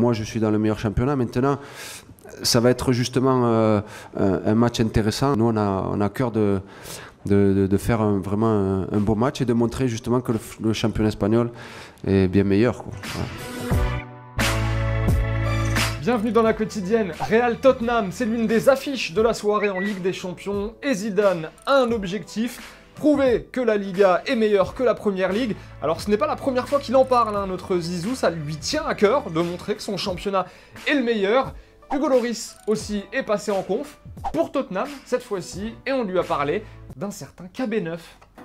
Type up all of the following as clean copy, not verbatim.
moi je suis dans le meilleur championnat. Maintenant, ça va être justement un match intéressant. Nous, on a à cœur de faire vraiment un beau match et de montrer justement que le championnat espagnol est bien meilleur, quoi. Voilà. Bienvenue dans la quotidienne. Real Tottenham, c'est l'une des affiches de la soirée en Ligue des Champions et Zidane a un objectif, prouver que la Liga est meilleure que la Première Ligue. Alors ce n'est pas la première fois qu'il en parle, hein, notre Zizou, ça lui tient à cœur de montrer que son championnat est le meilleur. Hugo Lloris aussi est passé en conf pour Tottenham cette fois-ci et on lui a parlé d'un certain KB9.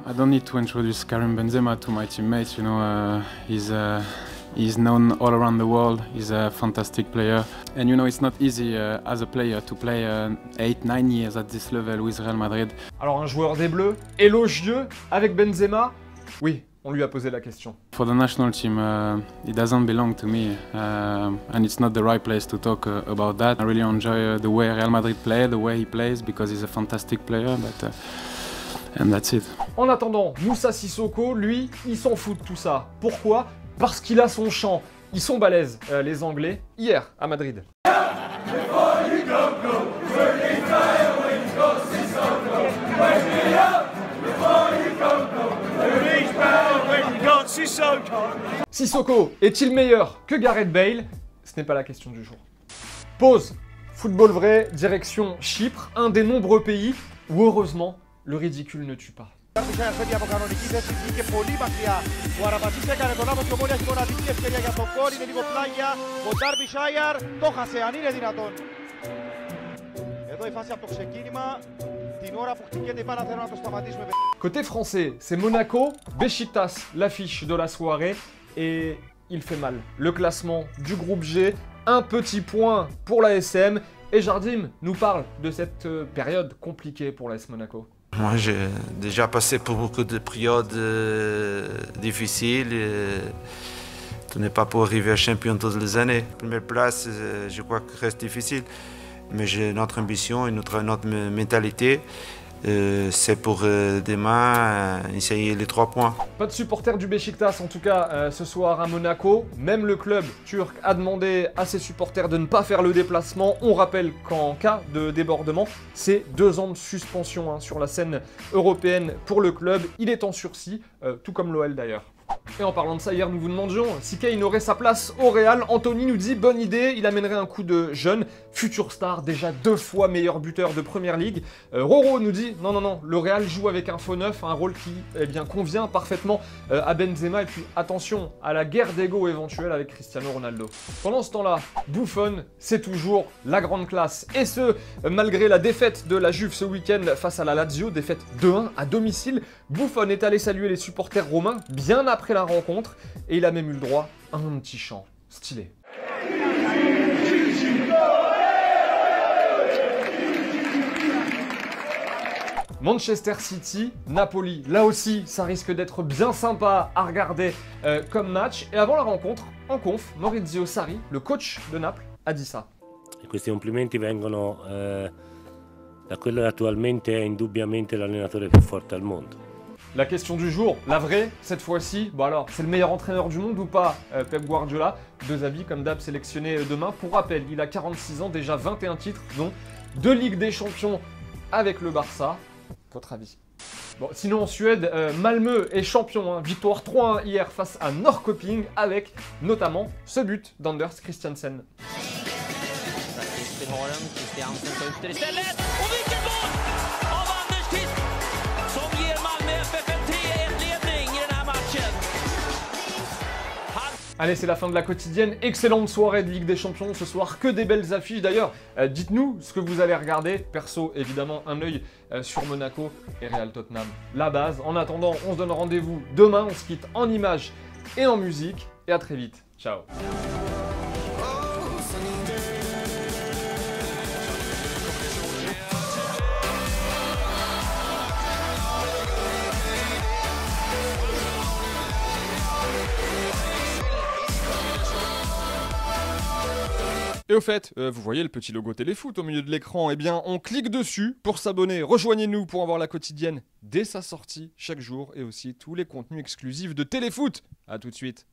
I don't need to introduce Karim Benzema to my teammates, you know, he's known all around the world, he's a fantastic player. And you know, it's not easy as a player to play 8-9 years at this level with Real Madrid. Alors un joueur des Bleus, élogieux avec Benzema? Oui, on lui a posé la question. For the national team, it doesn't belong to me, and it's not the right place to talk about that. I really enjoy the way Real Madrid play, the way he plays, because he's a fantastic player, but and that's it. En attendant, Moussa Sissoko, lui, il s'en fout de tout ça. Pourquoi? Parce qu'il a son chant. Ils sont balèzes, les Anglais, hier à Madrid. Sissoko est-il meilleur que Gareth Bale? Ce n'est pas la question du jour. Pause. Football vrai, direction Chypre, un des nombreux pays où heureusement le ridicule ne tue pas. Côté français, c'est Monaco, Beşiktaş l'affiche de la soirée et il fait mal. Le classement du groupe G, un petit point pour la SM et Jardim nous parle de cette période compliquée pour l'AS Monaco. Moi, j'ai déjà passé pour beaucoup de périodes difficiles. Ce n'est pas pour arriver à champion toutes les années. Première place, je crois que reste difficile. Mais j'ai notre ambition et notre mentalité. C'est pour demain essayer les 3 points. Pas de supporters du Beşiktaş en tout cas ce soir à Monaco. Même le club turc a demandé à ses supporters de ne pas faire le déplacement. On rappelle qu'en cas de débordement, c'est 2 ans de suspension sur la scène européenne pour le club. Il est en sursis, tout comme l'OL d'ailleurs. Et en parlant de ça, hier nous vous demandions si Kane aurait sa place au Real. Anthony nous dit bonne idée, il amènerait un coup de jeune, futur star, déjà 2 fois meilleur buteur de Première Ligue. Roro nous dit non, le Real joue avec un faux neuf, un rôle qui convient parfaitement à Benzema. Et puis attention à la guerre d'ego éventuelle avec Cristiano Ronaldo. Pendant ce temps-là, Buffon, c'est toujours la grande classe. Et ce, malgré la défaite de la Juve ce week-end face à la Lazio, défaite 2-1 à domicile. Buffon est allé saluer les supporters romains bien après la rencontre et il a même eu le droit à un petit chant stylé. Manchester City, Napoli, là aussi ça risque d'être bien sympa à regarder comme match. Et avant la rencontre, en conf, Maurizio Sarri, le coach de Naples, a dit ça. Questi complimenti vengono da quello che attualmente è indubbiamente l'allenatore più forte al mondo. La question du jour, la vraie, cette fois-ci, bon alors, c'est le meilleur entraîneur du monde ou pas, Pep Guardiola? 2 avis comme d'hab sélectionnés demain. Pour rappel, il a 46 ans, déjà 21 titres, dont 2 Ligues des Champions avec le Barça. Votre avis? Bon, sinon en Suède, Malmö est champion, victoire 3-1 hier face à Norrköping avec notamment ce but d'Anders Christiansen. Allez, c'est la fin de la quotidienne. Excellente soirée de Ligue des Champions ce soir. Que des belles affiches. D'ailleurs, dites-nous ce que vous allez regarder. Perso, évidemment, un œil sur Monaco et Real Tottenham. La base. En attendant, on se donne rendez-vous demain. On se quitte en images et en musique. Et à très vite. Ciao. Et au fait, vous voyez le petit logo Téléfoot au milieu de l'écran, eh bien on clique dessus pour s'abonner. Rejoignez-nous pour avoir la quotidienne dès sa sortie chaque jour et aussi tous les contenus exclusifs de Téléfoot. A tout de suite.